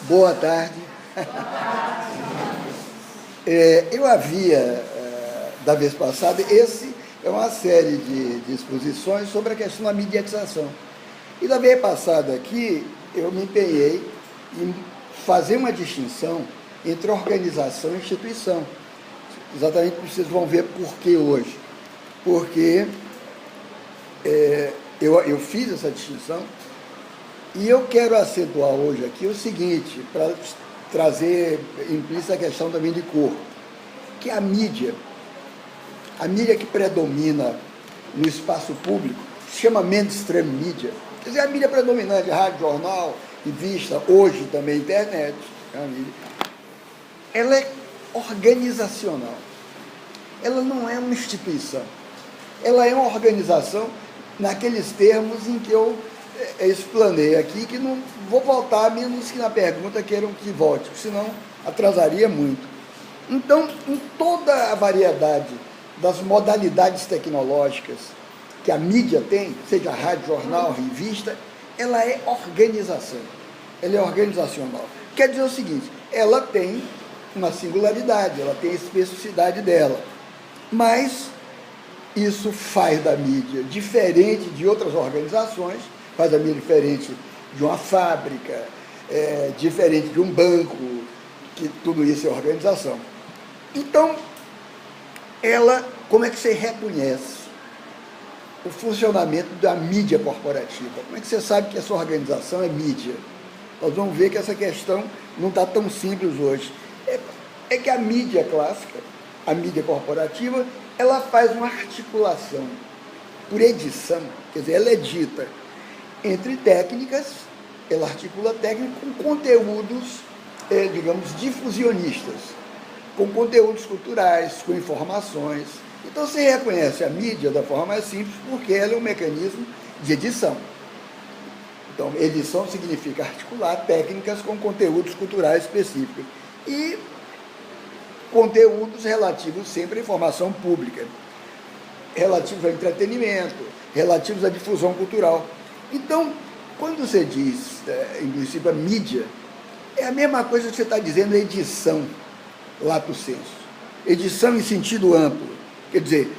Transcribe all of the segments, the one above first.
Boa tarde. Eu havia, da vez passada, esse é uma série de exposições sobre a questão da mediatização. E da vez passada aqui, eu me empenhei em fazer uma distinção entre organização e instituição. Exatamente porque vocês vão ver por que hoje. Porque eu fiz essa distinção e eu quero acentuar hoje aqui o seguinte, para trazer implícita a questão também de corpo, que a mídia que predomina no espaço público, se chama mainstream media, quer dizer, a mídia predominante, rádio, jornal, revista, hoje também internet, ela é organizacional, ela não é uma instituição, ela é uma organização naqueles termos em que eu explanei aqui, que não vou voltar, menos que na pergunta queiram que volte, senão atrasaria muito. Então, em toda a variedade das modalidades tecnológicas que a mídia tem, seja rádio, jornal, revista, ela é organização, ela é organizacional. Quer dizer o seguinte, ela tem uma singularidade, ela tem a especificidade dela, mas isso faz da mídia diferente de outras organizações, faz a mídia diferente de uma fábrica, diferente de um banco, que tudo isso é organização. Então, como é que você reconhece o funcionamento da mídia corporativa? Como é que você sabe que essa organização é mídia? Nós vamos ver que essa questão não está tão simples hoje. É que a mídia clássica, a mídia corporativa, ela faz uma articulação por edição, quer dizer, ela edita entre técnicas, ela articula técnicas com conteúdos, digamos, difusionistas, com conteúdos culturais, com informações. Então, você reconhece a mídia da forma mais simples, porque ela é um mecanismo de edição. Então, edição significa articular técnicas com conteúdos culturais específicos. E conteúdos relativos sempre à informação pública, relativos ao entretenimento, relativos à difusão cultural. Então, quando você diz, em princípio, a mídia, é a mesma coisa que você está dizendo edição, lato sensu. Edição em sentido amplo. Quer dizer,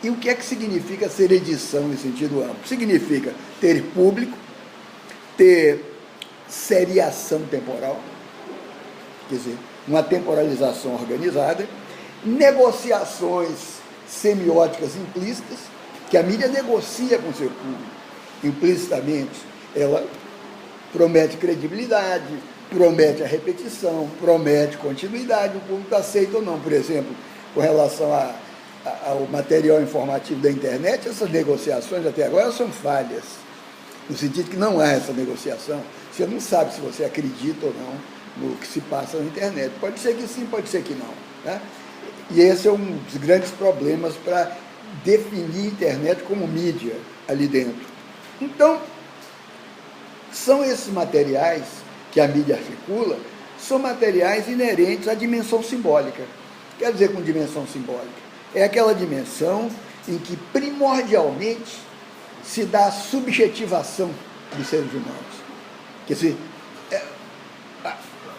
e o que é que significa ser edição em sentido amplo? Significa ter público, ter seriação temporal, quer dizer, uma temporalização organizada, negociações semióticas implícitas, que a mídia negocia com seu público implicitamente. Ela promete credibilidade, promete a repetição, promete continuidade, o público aceita ou não. Por exemplo, com relação ao material informativo da internet, essas negociações até agora são falhas, no sentido que não há essa negociação. Você não sabe se você acredita ou não no que se passa na internet. Pode ser que sim, pode ser que não. Né? E esse é um dos grandes problemas para definir a internet como mídia ali dentro. Então, são esses materiais que a mídia articula, são materiais inerentes à dimensão simbólica. Quer dizer, com dimensão simbólica? É aquela dimensão em que primordialmente se dá a subjetivação dos seres humanos. Quer dizer,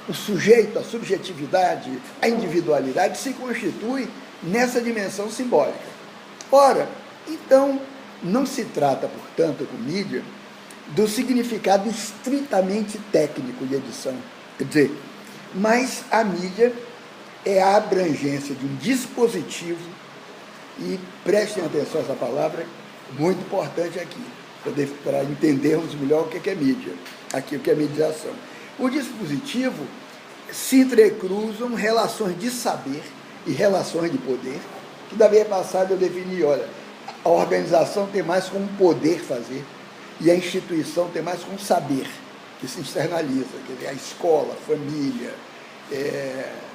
o sujeito, a subjetividade, a individualidade se constitui nessa dimensão simbólica. Ora, então, não se trata, portanto, com mídia, do significado estritamente técnico de edição. Quer dizer, mas a mídia é a abrangência de um dispositivo, e prestem atenção a essa palavra, muito importante aqui, para entendermos melhor o que é mídia, aqui o que é mediação. O dispositivo se entrecruzam relações de saber e relações de poder, que da vez passada eu defini, olha, a organização tem mais como poder fazer, e a instituição tem mais como saber, que se externaliza, quer dizer, a escola, a família,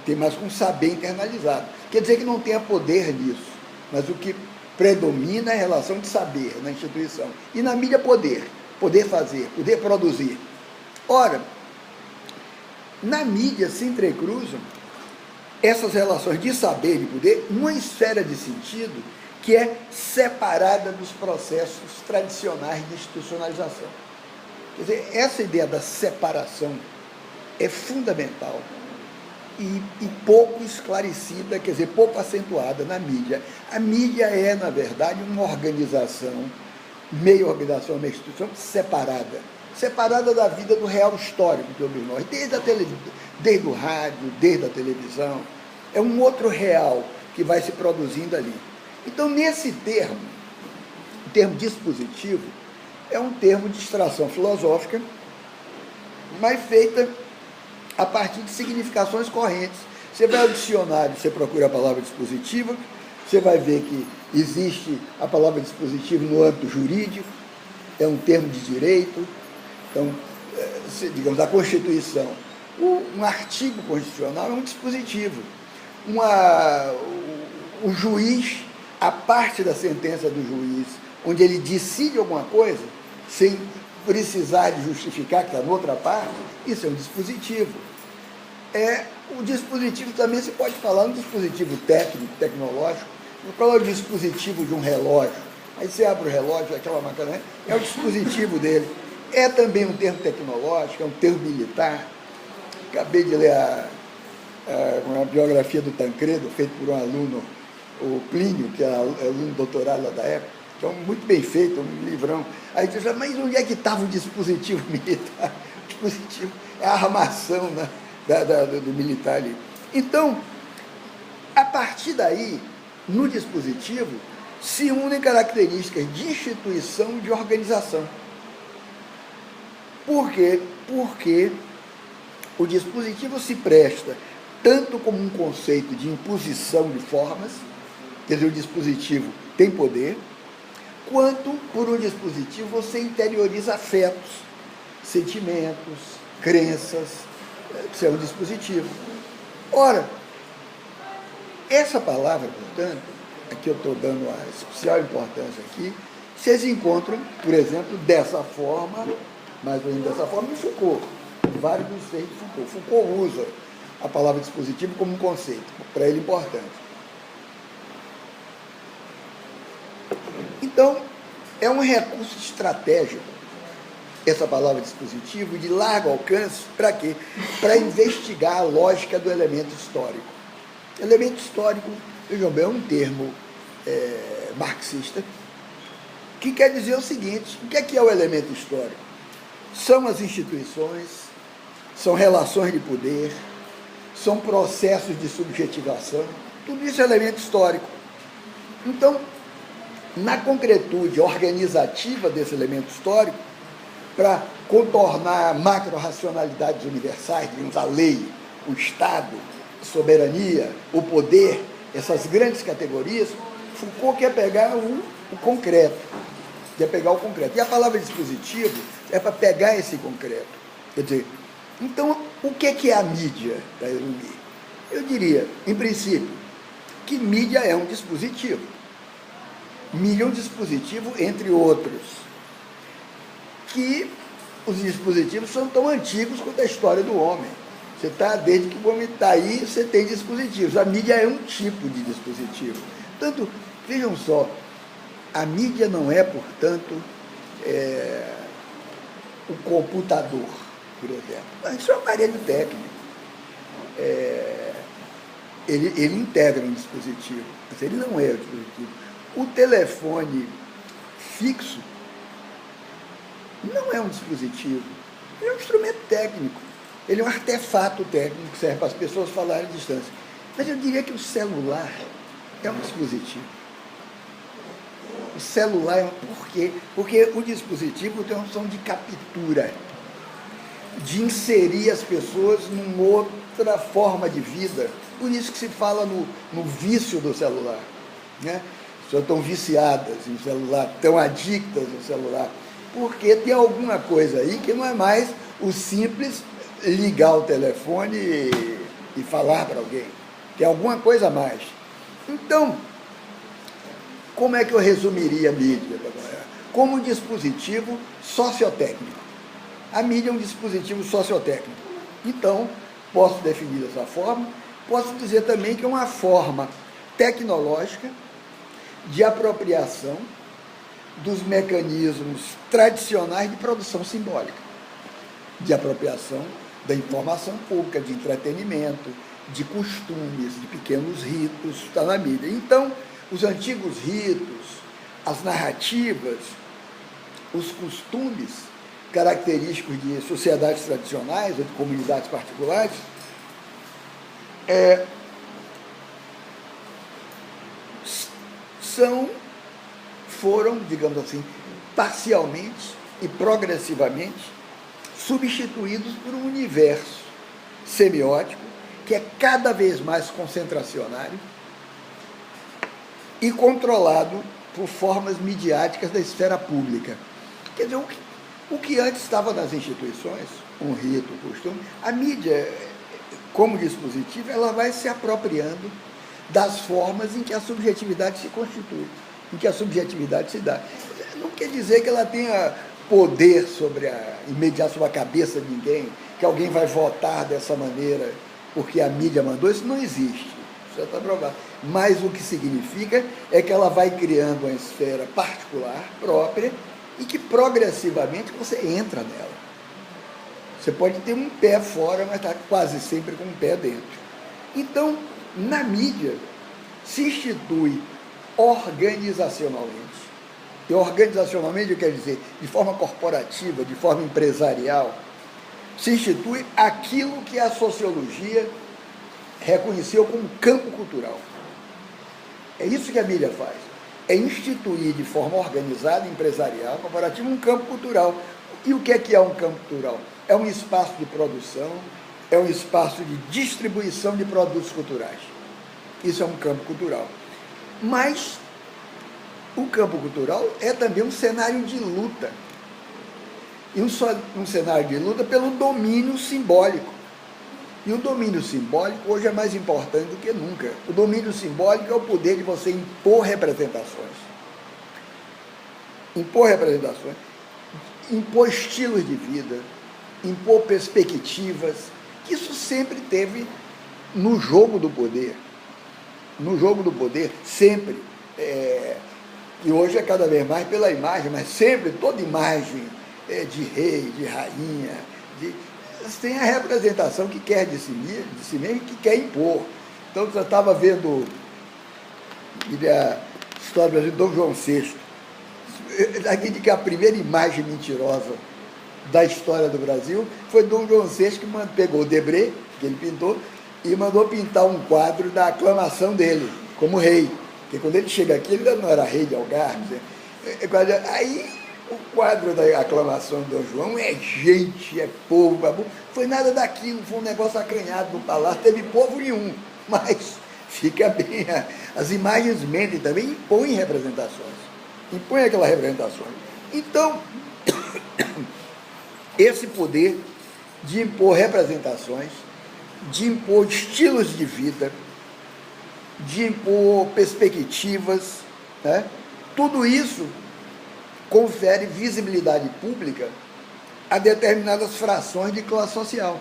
tem mais como saber internalizado. Quer dizer que não tenha poder nisso, mas o que predomina é a relação de saber na instituição. E na mídia, poder fazer, poder produzir. Ora, na mídia se entrecruzam essas relações de saber e de poder numa esfera de sentido que é separada dos processos tradicionais de institucionalização. Quer dizer, essa ideia da separação é fundamental e pouco esclarecida, quer dizer, pouco acentuada na mídia. A mídia é, na verdade, uma organização, meio organização, meio instituição, separada da vida do real histórico de todos nós, desde o rádio, desde a televisão. É um outro real que vai se produzindo ali. Então, nesse termo, o termo dispositivo, é um termo de extração filosófica, mas feita a partir de significações correntes. Você vai ao dicionário, você procura a palavra dispositivo, você vai ver que existe a palavra dispositivo no âmbito jurídico, é um termo de direito. Então, digamos, a Constituição, um artigo constitucional é um dispositivo. O juiz, a parte da sentença do juiz, onde ele decide alguma coisa, sem precisar de justificar que está noutra parte, isso é um dispositivo. O dispositivo também se pode falar um dispositivo técnico, tecnológico, qual é o dispositivo de um relógio? Aí você abre o relógio, aquela máquina, é o dispositivo dele. É também um termo tecnológico, é um termo militar. Acabei de ler uma biografia do Tancredo, feita por um aluno, o Plínio, que era aluno doutorado lá da época, que é muito bem feito, um livrão. Aí diz, mas onde é que estava o dispositivo militar? O dispositivo é a armação, né, do militar ali. Então, a partir daí, no dispositivo, se unem características de instituição e de organização. Por quê? Porque o dispositivo se presta tanto como um conceito de imposição de formas, quer dizer, o dispositivo tem poder, quanto por um dispositivo você interioriza afetos, sentimentos, crenças, isso é um dispositivo. Ora, essa palavra, portanto, aqui eu estou dando a especial importância aqui, vocês encontram, por exemplo, dessa forma, mais ou menos dessa forma, em Foucault, vários dos seis de Foucault. Foucault usa a palavra dispositivo como um conceito, para ele importante. Então, é um recurso estratégico, essa palavra dispositivo, de largo alcance, para quê? Para investigar a lógica do elemento histórico. Elemento histórico, vejam bem, é um termo marxista, que quer dizer o seguinte: o que é o elemento histórico? São as instituições, são relações de poder, são processos de subjetivação, tudo isso é elemento histórico. Então, na concretude organizativa desse elemento histórico, para contornar macro-racionalidades universais, digamos, a lei, o Estado, a soberania, o poder, essas grandes categorias, Foucault quer pegar o concreto, quer pegar o concreto. E a palavra dispositivo é para pegar esse concreto. Quer dizer, então, o que é a mídia, para resumir? Eu diria, em princípio, que mídia é um dispositivo. Mídia é um dispositivo, entre outros, que os dispositivos são tão antigos quanto a história do homem. Você está, desde que o homem está aí, você tem dispositivos. A mídia é um tipo de dispositivo. Portanto, vejam só, a mídia não é, portanto, o computador, por exemplo. Isso é um aparelho técnico. Ele integra um dispositivo, mas ele não é o dispositivo. O telefone fixo não é um dispositivo, ele é um instrumento técnico, ele é um artefato técnico que serve para as pessoas falarem à distância. Mas eu diria que o celular é um dispositivo. O celular, por quê? Porque o dispositivo tem uma função de captura, de inserir as pessoas numa outra forma de vida. Por isso que se fala no vício do celular, né? As pessoas estão viciadas em celular, estão adictas no celular, porque tem alguma coisa aí que não é mais o simples ligar o telefone e falar para alguém. Tem alguma coisa a mais. Então, como é que eu resumiria a mídia? Como um dispositivo sociotécnico. A mídia é um dispositivo sociotécnico. Então, posso definir dessa forma, posso dizer também que é uma forma tecnológica de apropriação dos mecanismos tradicionais de produção simbólica, de apropriação da informação pública, de entretenimento, de costumes, de pequenos ritos, está na mídia. Então, os antigos ritos, as narrativas, os costumes característicos de sociedades tradicionais ou de comunidades particulares, foram, digamos assim, parcialmente e progressivamente substituídos por um universo semiótico que é cada vez mais concentracionário e controlado por formas midiáticas da esfera pública. Quer dizer, o que antes estava nas instituições, um rito, um costume, a mídia, como dispositivo, ela vai se apropriando das formas em que a subjetividade se constitui, em que a subjetividade se dá. Não quer dizer que ela tenha poder sobre sobre a cabeça de ninguém, que alguém vai votar dessa maneira porque a mídia mandou, isso não existe, isso já está provado. Mas o que significa é que ela vai criando uma esfera particular, própria, e que progressivamente você entra nela. Você pode ter um pé fora, mas está quase sempre com um pé dentro. Então, na mídia, se institui organizacionalmente, e organizacionalmente eu quero dizer, de forma corporativa, de forma empresarial, se institui aquilo que a sociologia reconheceu como campo cultural. É isso que a mídia faz. É instituir de forma organizada, empresarial, corporativa, um campo cultural. E o que é um campo cultural? É um espaço de produção, é um espaço de distribuição de produtos culturais. Isso é um campo cultural. Mas o campo cultural é também um cenário de luta. E um cenário de luta pelo domínio simbólico. E o domínio simbólico hoje é mais importante do que nunca. O domínio simbólico é o poder de você impor representações. Impor representações, impor estilos de vida, impor perspectivas, que isso sempre teve no jogo do poder. No jogo do poder, sempre. E hoje é cada vez mais pela imagem, mas sempre toda imagem de rei, de rainha, tem a representação que quer de si mesmo e que quer impor. Então, eu estava vendo a história do Brasil de Dom João VI. Aqui de que a primeira imagem mentirosa da história do Brasil foi Dom João VI que pegou o Debré, que ele pintou, e mandou pintar um quadro da aclamação dele, como rei. Porque quando ele chega aqui, ele ainda não era rei de Algarve. Aí o quadro da aclamação de Dom João é gente, é povo, foi nada daquilo, foi um negócio acanhado no palácio, teve povo nenhum, mas fica bem, as imagens mentem também, impõem representações, impõem aquelas representações. Então, esse poder de impor representações, de impor estilos de vida, de impor perspectivas, né? Tudo isso confere visibilidade pública a determinadas frações de classe social.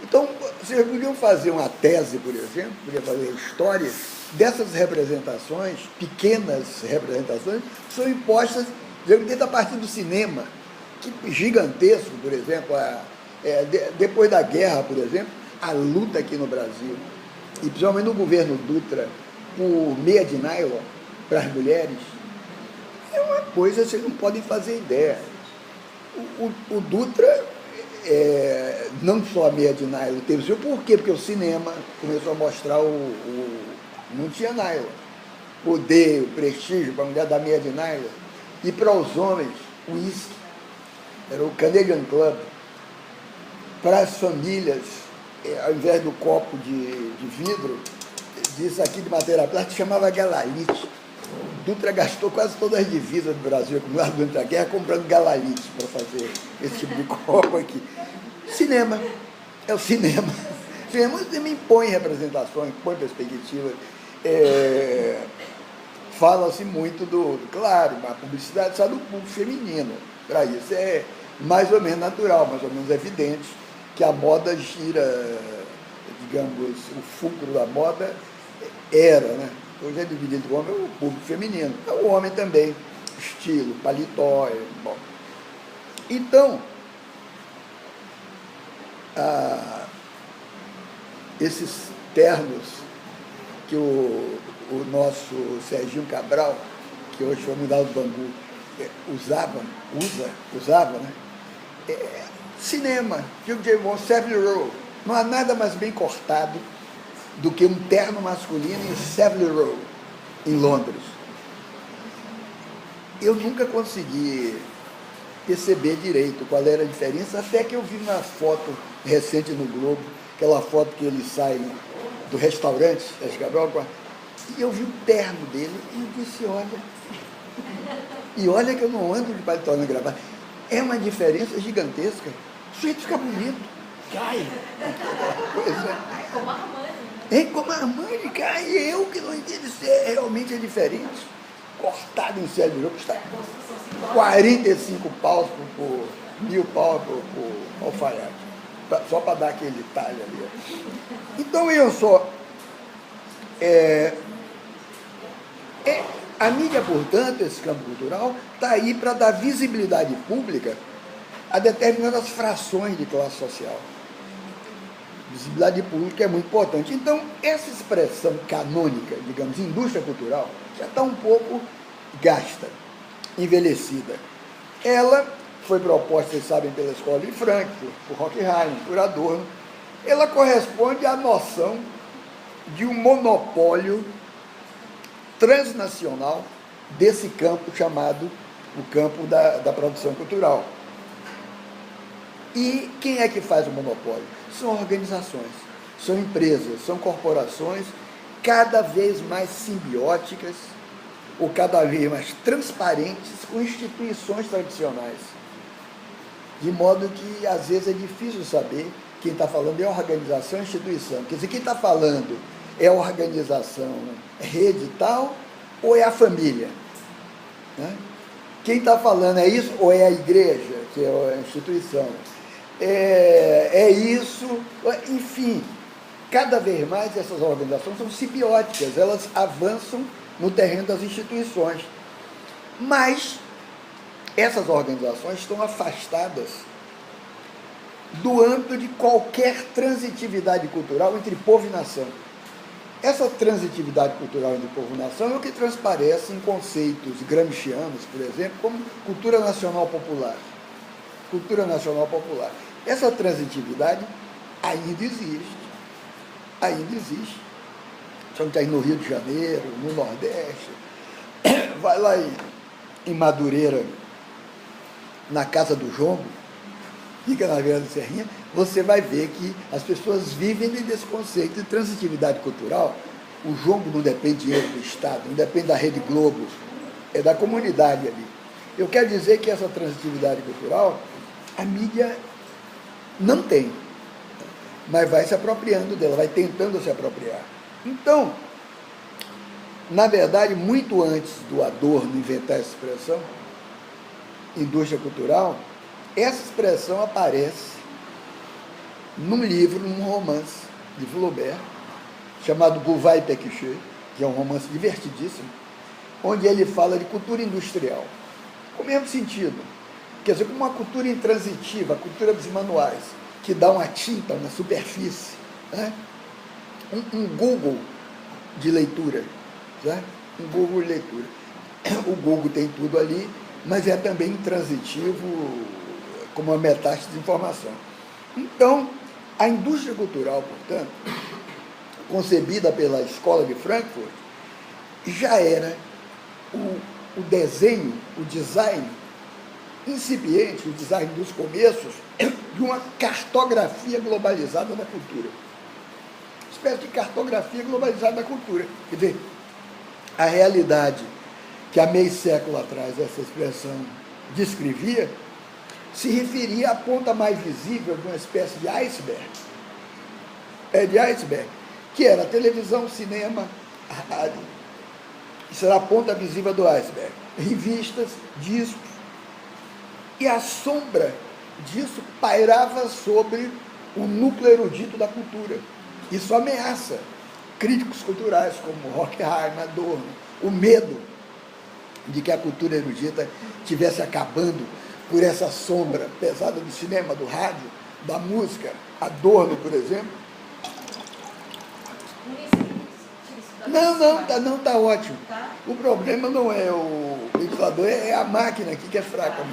Então, vocês podiam fazer uma tese, por exemplo, podiam fazer história dessas representações, pequenas representações, que são impostas desde a partir do cinema, que gigantesco, por exemplo, depois da guerra, por exemplo, a luta aqui no Brasil, e principalmente no governo Dutra, por meia de nylon para as mulheres, é uma coisa que vocês não podem fazer ideia. O Dutra, não só a meia de nylon, teve o seu porquê, porque o cinema começou a mostrar não tinha nylon. Poder, o prestígio para a mulher da meia de nylon. E para os homens, o uísque. Era o Canadian Club. Para as famílias, ao invés do copo de vidro, disso aqui de matéria plástica, chamava galalite. Dutra gastou quase todas as divisas do Brasil acumuladas durante a guerra comprando galalite para fazer esse tipo de copo aqui. Cinema. É o cinema. O cinema impõe representações, impõe perspectivas. Fala-se muito claro, a publicidade sai do público feminino. Para isso é mais ou menos natural, mais ou menos evidente que a moda gira, digamos, o fulcro da moda era, né? Hoje é dividido entre o homem e o público feminino. O homem também, estilo, paletó, bom. Então, esses ternos que o nosso Serginho Cabral, que hoje foi mudado do Bangu, usava, né? Cinema, filme de James Bond, Savile Row. Não há nada mais bem cortado do que um terno masculino em Savile Row, em Londres. Eu nunca consegui perceber direito qual era a diferença, até que eu vi uma foto recente no Globo, aquela foto que ele sai do restaurante, e eu vi o terno dele e eu disse, olha que eu não ando de paletó na gravata. É uma diferença gigantesca. O sujeito fica bonito, cai. É como a Armani. Como a Armani, cai. Eu que não entendo se realmente é diferente. Cortado em série de jogo, custa 45 paus por 1.000 paus por alfaiate. Só para dar aquele talho ali. Então, eu só... a mídia, portanto, esse campo cultural, está aí para dar visibilidade pública a determinadas frações de classe social. Visibilidade pública é muito importante. Então, essa expressão canônica, digamos, indústria cultural, já está um pouco gasta, envelhecida. Ela foi proposta, vocês sabem, pela Escola de Frankfurt, por Horkheim, por Adorno. Ela corresponde à noção de um monopólio transnacional desse campo chamado o campo da produção cultural. E quem é que faz o monopólio? São organizações, são empresas, são corporações cada vez mais simbióticas ou cada vez mais transparentes com instituições tradicionais. De modo que, às vezes, é difícil saber quem está falando é organização, instituição. Quer dizer, quem está falando é a organização, rede tal, ou é a família? Né? Quem está falando é isso, ou é a igreja, que é a instituição? É isso, enfim, cada vez mais essas organizações são simbióticas, elas avançam no terreno das instituições. Mas essas organizações estão afastadas do âmbito de qualquer transitividade cultural entre povo e nação. Essa transitividade cultural entre povo e nação é o que transparece em conceitos gramscianos, por exemplo, como cultura nacional popular. Cultura nacional popular. Essa transitividade ainda existe. Ainda existe. Só que está aí no Rio de Janeiro, no Nordeste. Vai lá em Madureira, na Casa do Jombo, fica na Beira da Serrinha, você vai ver que as pessoas vivem desse conceito de transitividade cultural. O Jombo não depende do Estado, não depende da Rede Globo, é da comunidade ali. Eu quero dizer que essa transitividade cultural, a mídia não tem, mas vai se apropriando dela, vai tentando se apropriar. Então, na verdade, muito antes do Adorno inventar essa expressão, indústria cultural, essa expressão aparece num livro, num romance de Flaubert, chamado Bouvard et Pécuchet, que é um romance divertidíssimo, onde ele fala de cultura industrial, com o mesmo sentido. Quer dizer, como uma cultura intransitiva, a cultura dos manuais, que dá uma tinta, uma superfície, né? um Google de leitura, né? Um Google de leitura. O Google tem tudo ali, mas é também intransitivo, como uma metástase de informação. Então, a indústria cultural, portanto, concebida pela Escola de Frankfurt, já era o desenho, o design incipiente, o design dos começos, de uma cartografia globalizada da cultura. Uma espécie de cartografia globalizada da cultura. Quer dizer, a realidade que há meio século atrás essa expressão descrevia, se referia à ponta mais visível de uma espécie de iceberg. De iceberg, que era a televisão, cinema, a rádio. Isso era a ponta visível do iceberg. Revistas, discos. E a sombra disso pairava sobre o núcleo erudito da cultura. Isso ameaça críticos culturais como Horkheim, Adorno, o medo de que a cultura erudita estivesse acabando por essa sombra pesada do cinema, do rádio, da música, Adorno, por exemplo. Não tá ótimo. Tá? O problema não é o ventilador, é a máquina aqui que é fraca.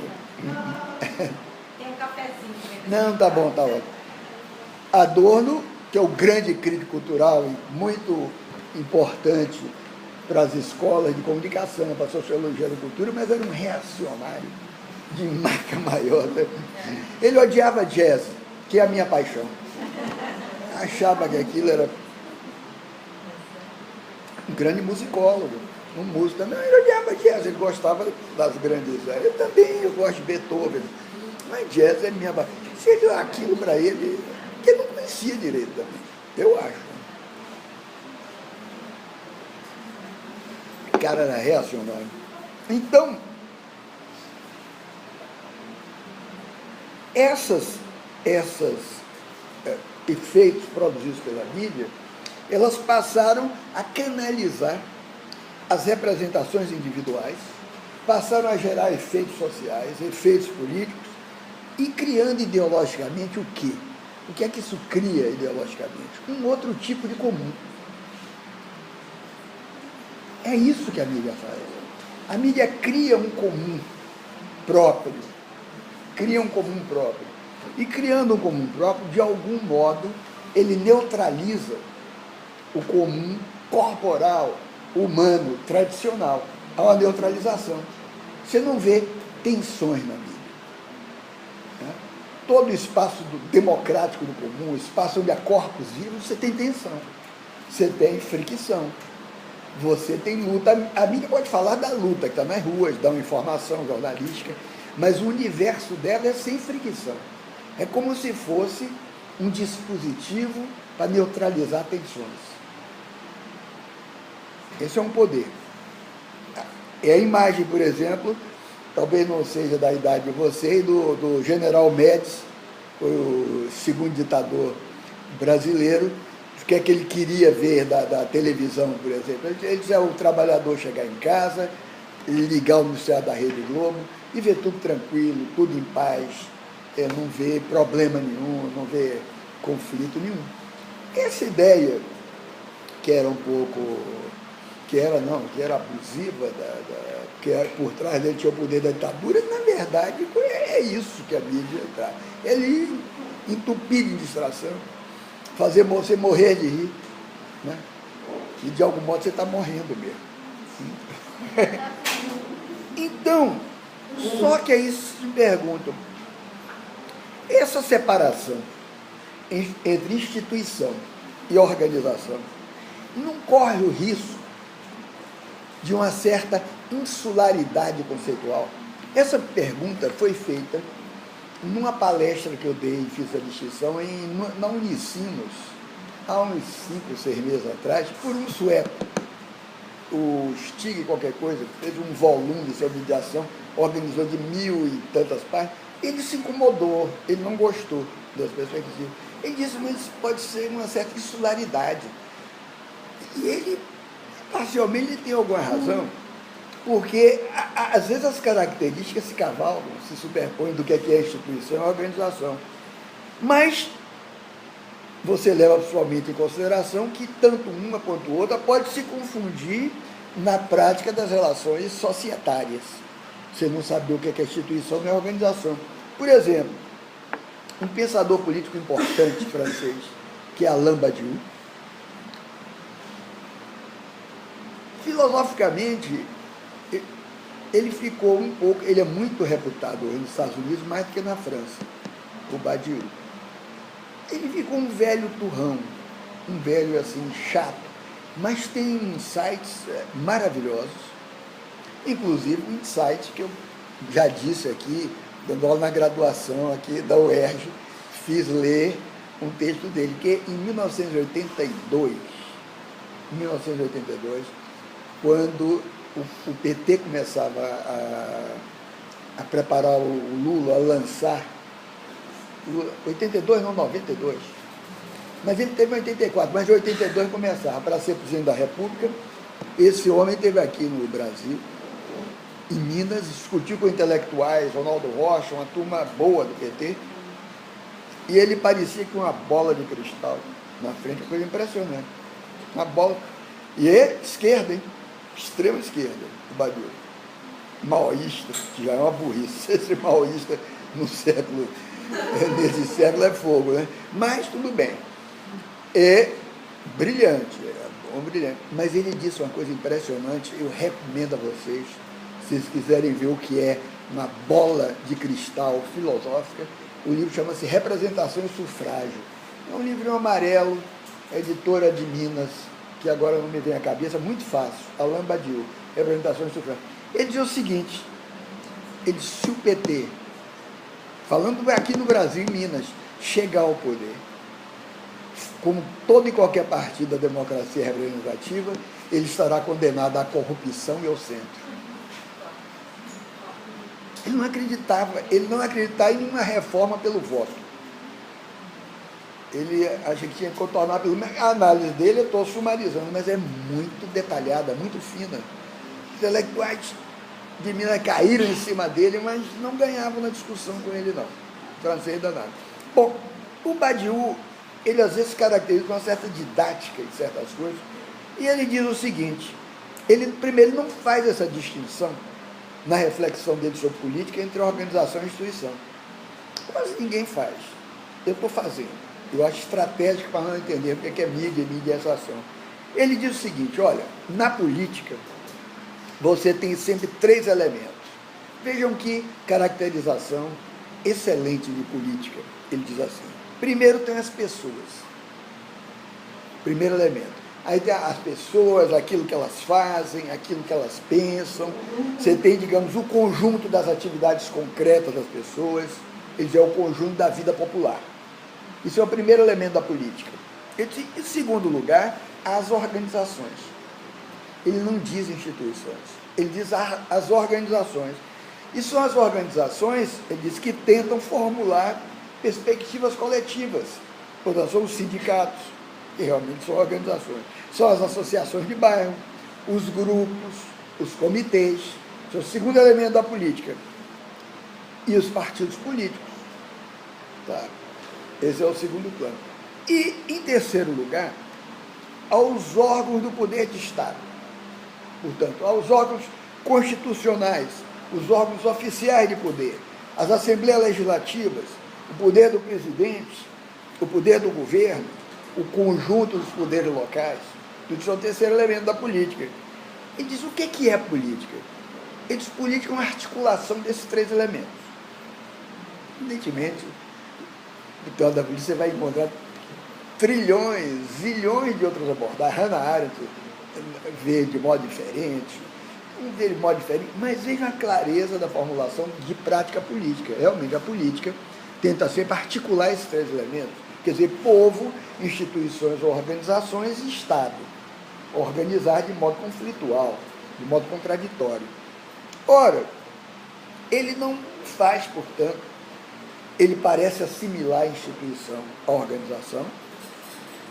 Tem um cafezinho. Não, tá bom, tá ótimo. Adorno, que é o grande crítico cultural e muito importante para as escolas de comunicação, para a sociologia da cultura, mas era um reacionário de marca maior. Né? Ele odiava jazz, que é a minha paixão. Achava que aquilo era um grande musicólogo, um músico também. Ele odiava jazz, ele gostava das grandes. Eu gosto de Beethoven, mas jazz é minha paixão. Se ele deu aquilo para ele, que ele não conhecia direito também, eu acho. O cara era reacionário. Então, esses efeitos produzidos pela mídia, elas passaram a canalizar as representações individuais, passaram a gerar efeitos sociais, efeitos políticos, e criando ideologicamente o quê? O que é que isso cria ideologicamente? Um outro tipo de comum. É isso que a mídia faz. A mídia cria um comum próprio. E criando um comum próprio, de algum modo, ele neutraliza o comum corporal, humano, tradicional. Há uma neutralização. Você não vê tensões na mídia. Né? Todo o espaço democrático do comum, o espaço onde há corpos vivos, você tem tensão. Você tem fricção. Você tem luta. A mídia pode falar da luta que está nas ruas, dá uma informação jornalística, mas o universo dela é sem fricção. É como se fosse um dispositivo para neutralizar tensões. Esse é um poder. É a imagem, por exemplo, talvez não seja da idade de vocês, do general Médici, o segundo ditador brasileiro, o que é que ele queria ver da televisão, por exemplo. Ele dizia o trabalhador chegar em casa, ligar o noticiário da Rede Globo e ver tudo tranquilo, tudo em paz, não ver problema nenhum, não ver conflito nenhum. Essa ideia, que era um pouco, que era abusiva, que era, por trás dele tinha o poder da ditadura, na verdade é isso que a mídia traz. Ele entupir de distração, fazer você morrer de rir, né? E de algum modo você está morrendo mesmo. Então, só que aí se perguntam, essa separação entre instituição e organização não corre o risco de uma certa insularidade conceitual? Essa pergunta foi feita numa palestra que eu dei e fiz a distinção na Unicinos, há uns 5, 6 meses atrás, por um sueco, o Stig qualquer coisa, fez um volume sobre mediação, organizou de 1000 e tantas páginas. Ele se incomodou, ele não gostou das perspectivas. Ele disse, mas isso pode ser uma certa insularidade. E ele, parcialmente, ele tem alguma razão, porque, às vezes, as características se cavalgam, se superpõem do que é a instituição e a organização. Mas você leva pessoalmente em consideração que tanto uma quanto outra pode se confundir na prática das relações societárias. Você não sabe o que é a instituição e a organização. Por exemplo, um pensador político importante francês, que é Alain Badiou, filosoficamente, ele ficou um pouco, ele é muito reputado nos Estados Unidos, mais do que na França, o Badiou. Ele ficou um velho turrão, um velho assim, chato, mas tem insights maravilhosos, inclusive um insight que eu já disse aqui, dando aula na graduação aqui da UERJ, fiz ler um texto dele, que em 1982, quando o PT começava a preparar o Lula a lançar, 82, não, 92, mas ele teve em 84, mas de 82 começava para ser presidente da República. Esse homem esteve aqui no Brasil, em Minas, discutiu com intelectuais, Ronaldo Rocha, uma turma boa do PT, e ele parecia com uma bola de cristal na frente, uma coisa impressionante. Uma bola. E é esquerda, hein? Extrema esquerda, o Badiou. Maoísta, que já é uma burrice. Ser maoísta no século, nesse século é fogo, né? Mas tudo bem. É brilhante, é bom, brilhante. Mas ele disse uma coisa impressionante, eu recomendo a vocês, se vocês quiserem ver o que é uma bola de cristal filosófica, o livro chama-se Representação e Sufrágio. É um livro amarelo, editora de Minas, que agora não me vem à cabeça, muito fácil, Alain Badiou, Representação e Sufrágio. Ele diz o seguinte, ele diz, se o PT, falando aqui no Brasil, em Minas, chegar ao poder, como todo e qualquer partido da democracia representativa, ele estará condenado à corrupção e ao centro. Ele não acreditava em uma reforma pelo voto. Ele acha que tinha que contornar pelo... A análise dele, eu estou sumarizando, mas é muito detalhada, muito fina. Os intelectuais de Minas caíram em cima dele, mas não ganhavam na discussão com ele, não. Francês danado. Bom, o Badiou, ele às vezes se caracteriza com uma certa didática em certas coisas, e ele diz o seguinte, primeiro, não faz essa distinção na reflexão dele sobre política entre organização e instituição. Quase ninguém faz. Eu estou fazendo. Eu acho estratégico para não entender o que é mídia e mediação. Ele diz o seguinte, olha, na política, você tem sempre 3 elementos. Vejam que caracterização excelente de política. Ele diz assim, primeiro tem as pessoas. Primeiro elemento. Aí tem as pessoas, aquilo que elas fazem, aquilo que elas pensam. Você tem, digamos, o conjunto das atividades concretas das pessoas. Ele diz, é o conjunto da vida popular. Isso é o primeiro elemento da política. Em segundo lugar, as organizações. Ele não diz instituições, ele diz as organizações. E são as organizações, ele diz, que tentam formular perspectivas coletivas. Portanto, são os sindicatos, que realmente são organizações. São as associações de bairro, os grupos, os comitês. Esse é o segundo elemento da política. E os partidos políticos. Tá? Esse é o segundo plano. E, em terceiro lugar, aos órgãos do poder de Estado. Portanto, aos órgãos constitucionais, os órgãos oficiais de poder, as assembleias legislativas, o poder do presidente, o poder do governo, o conjunto dos poderes locais. Isso é o terceiro elemento da política. Ele diz, o que é política? Ele diz, política é uma articulação desses 3 elementos. Evidentemente, no teatro da política você vai encontrar trilhões, zilhões de outras abordagens. Hannah Arendt vê de modo diferente, mas veja a clareza da formulação de prática política. Realmente, a política tenta sempre articular esses 3 elementos, quer dizer, povo, instituições, organizações e Estado. Organizar de modo conflitual, de modo contraditório. Ora, ele não faz, portanto, ele parece assimilar a instituição à organização.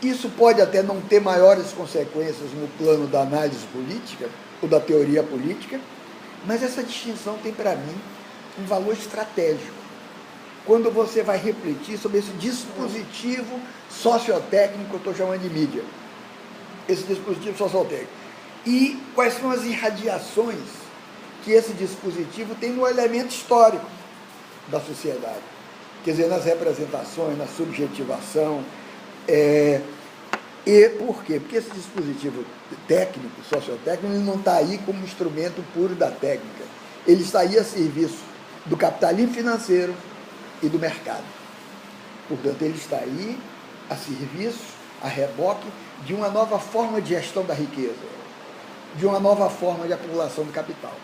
Isso pode até não ter maiores consequências no plano da análise política, ou da teoria política, mas essa distinção tem, para mim, um valor estratégico. Quando você vai refletir sobre esse dispositivo sociotécnico que eu estou chamando de mídia. Esse dispositivo sociotécnico. E quais são as irradiações que esse dispositivo tem no elemento histórico da sociedade. Quer dizer, nas representações, na subjetivação. E por quê? Porque esse dispositivo técnico, sociotécnico, ele não está aí como instrumento puro da técnica. Ele está aí a serviço do capitalismo financeiro e do mercado. Portanto, ele está aí a serviço, a reboque, de uma nova forma de gestão da riqueza, de uma nova forma de acumulação do capital.